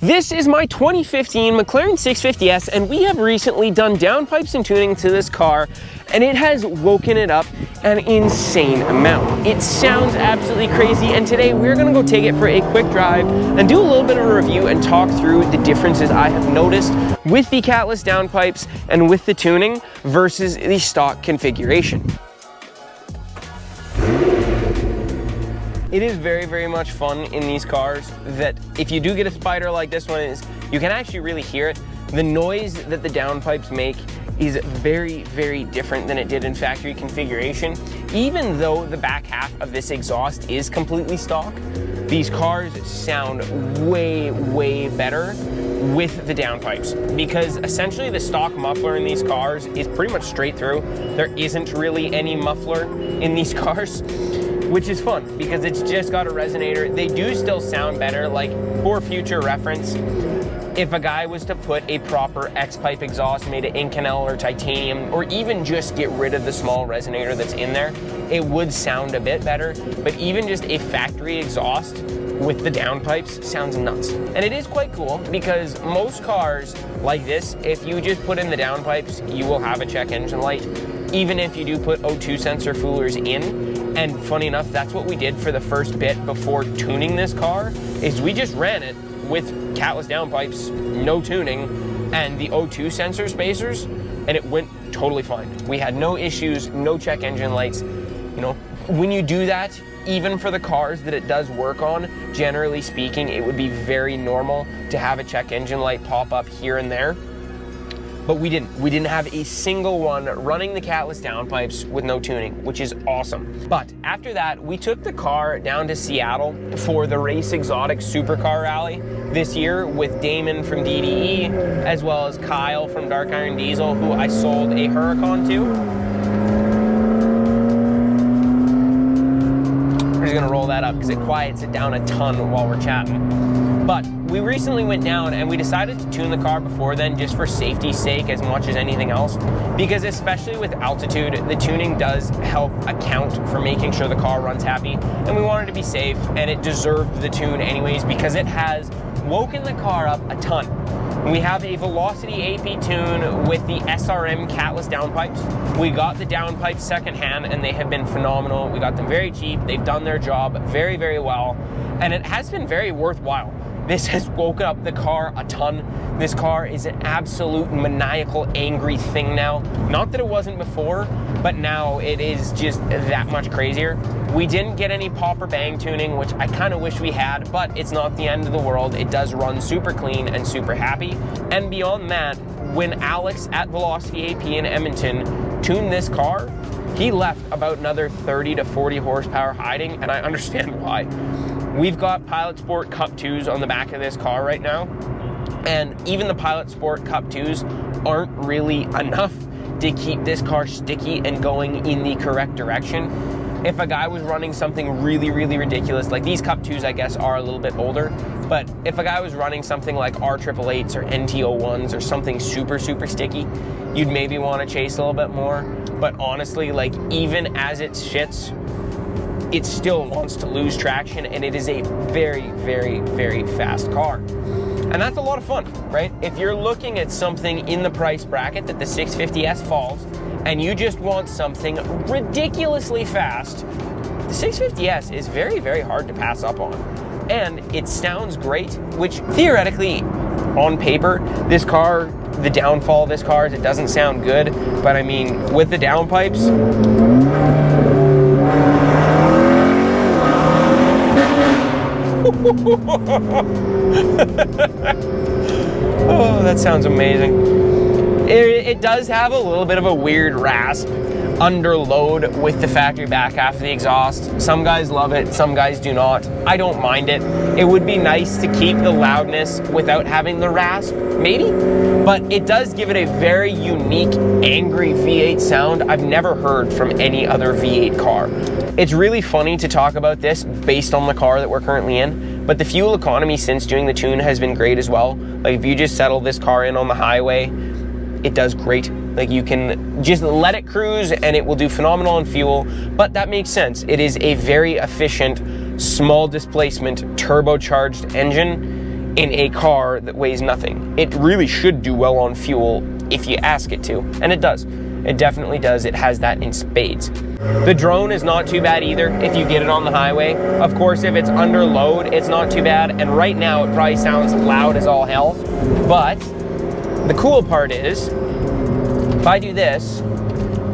This is my 2015 McLaren 650S, and we have recently done downpipes and tuning to this car, and it has woken it up an insane amount. It sounds absolutely crazy, and today we're gonna go take it for a quick drive and do a little bit of a review and talk through the differences I have noticed with the catless downpipes and with the tuning versus the stock configuration. It is very, very much fun in these cars that if you do get a spider like this one is, you can actually really hear it. The noise that the downpipes make is very, very different than it did in factory configuration. Even though the back half of this exhaust is completely stock, these cars sound way, way better with the downpipes, because essentially the stock muffler in these cars is pretty much straight through. There isn't really any muffler in these cars, which is fun because it's just got a resonator. They do still sound better. Like, for future reference, if a guy was to put a proper X-pipe exhaust made of Inconel or titanium, or even just get rid of the small resonator that's in there, it would sound a bit better. But even just a factory exhaust with the downpipes sounds nuts. And it is quite cool because most cars like this, if you just put in the downpipes, you will have a check engine light, even if you do put O2 sensor foolers in. And funny enough, that's what we did for the first bit before tuning this car, is we just ran it with catless downpipes, no tuning, and the O2 sensor spacers, and it went totally fine. We had no issues, no check engine lights. You know, when you do that, even for the cars that it does work on, generally speaking, it would be very normal to have a check engine light pop up here and there. But we didn't have a single one running the catless downpipes with no tuning, which is awesome. But after that, we took the car down to Seattle for the Race Exotic Supercar Rally this year with Damon from DDE, as well as Kyle from Dark Iron Diesel, who I sold a Huracan to. We're just gonna roll that up because it quiets it down a ton while we're chatting. But we recently went down and we decided to tune the car before then, just for safety's sake as much as anything else, because especially with altitude, the tuning does help account for making sure the car runs happy, and we wanted to be safe, and it deserved the tune anyways because it has woken the car up a ton. We have a Velocity AP tune with the SRM catless downpipes. We got the downpipes secondhand and they have been phenomenal. We got them very cheap. They've done their job very, very well, and it has been very worthwhile. This has woken up the car a ton. This car is an absolute maniacal, angry thing now. Not that it wasn't before, but now it is just that much crazier. We didn't get any pop or bang tuning, which I kind of wish we had, but it's not the end of the world. It does run super clean and super happy. And beyond that, when Alex at Velocity AP in Edmonton tuned this car, he left about another 30 to 40 horsepower hiding, and I understand why. We've got Pilot Sport Cup 2s on the back of this car right now, and even the Pilot Sport Cup 2s aren't really enough to keep this car sticky and going in the correct direction. If a guy was running something really, really ridiculous, like these Cup 2s I guess are a little bit older, but if a guy was running something like R888s or NT01s or something super, super sticky, you'd maybe want to chase a little bit more. But honestly, like, even as it shits, it still wants to lose traction, and it is a very, very, very fast car. And that's a lot of fun, right? If you're looking at something in the price bracket that the 650S falls, and you just want something ridiculously fast, the 650S is very, very hard to pass up on. And it sounds great, which theoretically, on paper, this car, the downfall of this car is it doesn't sound good, but I mean, with the downpipes, oh, that sounds amazing. It does have a little bit of a weird rasp under load with the factory back half of the exhaust. Some guys love it, some guys do not. I don't mind it. It would be nice to keep the loudness without having the rasp, maybe, but it does give it a very unique, angry V8 sound I've never heard from any other V8 car. It's really funny to talk about this based on the car that we're currently in, but the fuel economy since doing the tune has been great as well. Like, if you just settle this car in on the highway, it does great. Like, you can just let it cruise and it will do phenomenal on fuel, but that makes sense. It is a very efficient, small displacement, turbocharged engine. in a car that weighs nothing. It really should do well on fuel if you ask it to, and it does. It definitely does. It has that in spades. The drone is not too bad either if you get it on the highway. Of course, if it's under load, it's not too bad, and right now it probably sounds loud as all hell. But the cool part is, if I do this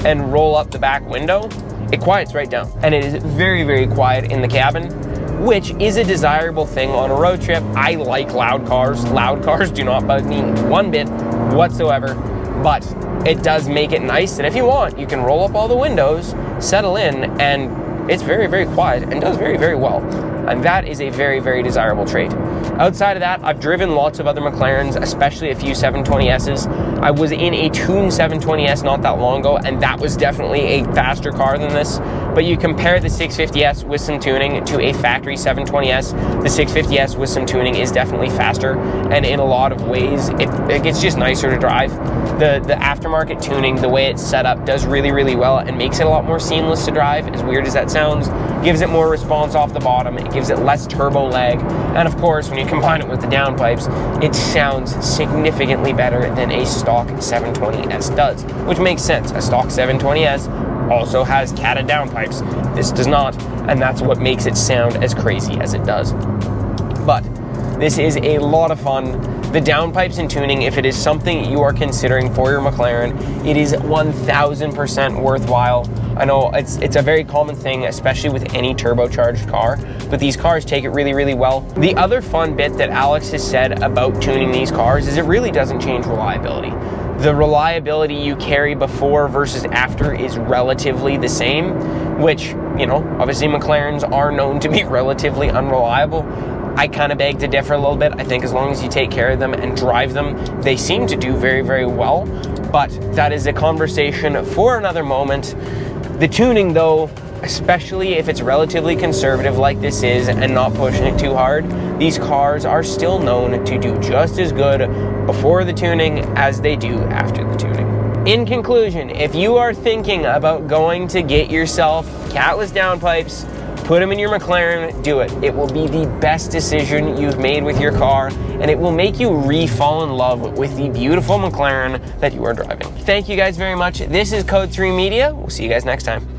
and roll up the back window, it quiets right down. And it is very, very quiet in the cabin, which is a desirable thing on a road trip. I like loud cars. Loud cars do not bug me one bit whatsoever, but it does make it nice that if you want, you can roll up all the windows, settle in, and it's very, very quiet and does very, very well. And that is a very, very desirable trait. Outside of that, I've driven lots of other McLarens, especially a few 720Ss. I was in a tuned 720S not that long ago, and that was definitely a faster car than this. But you compare the 650S with some tuning to a factory 720S, the 650S with some tuning is definitely faster, and in a lot of ways, it gets just nicer to drive. The aftermarket tuning, the way it's set up, does really, really well and makes it a lot more seamless to drive, as weird as that sounds. Gives it more response off the bottom, it gives it less turbo lag, and of course, when you combine it with the downpipes, it sounds significantly better than a stock 720S does, which makes sense. A stock 720S also has catted downpipes. This does not, and that's what makes it sound as crazy as it does. But this is a lot of fun. The downpipes and tuning, if it is something you are considering for your McLaren, it is 1000% worthwhile. I know it's a very common thing, especially with any turbocharged car, but these cars take it really, really well. The other fun bit that Alex has said about tuning these cars is it really doesn't change reliability. The reliability you carry before versus after is relatively the same, which, you know, obviously McLarens are known to be relatively unreliable. I kind of beg to differ a little bit. I think as long as you take care of them and drive them, they seem to do very, very well. But that is a conversation for another moment. The tuning, though, especially if it's relatively conservative like this is and not pushing it too hard, these cars are still known to do just as good before the tuning as they do after the tuning. In conclusion, if you are thinking about going to get yourself catless downpipes, put them in your McLaren, do it. It will be the best decision you've made with your car, and it will make you re-fall in love with the beautiful McLaren that you are driving. Thank you guys very much. This is Code 3 Media. We'll see you guys next time.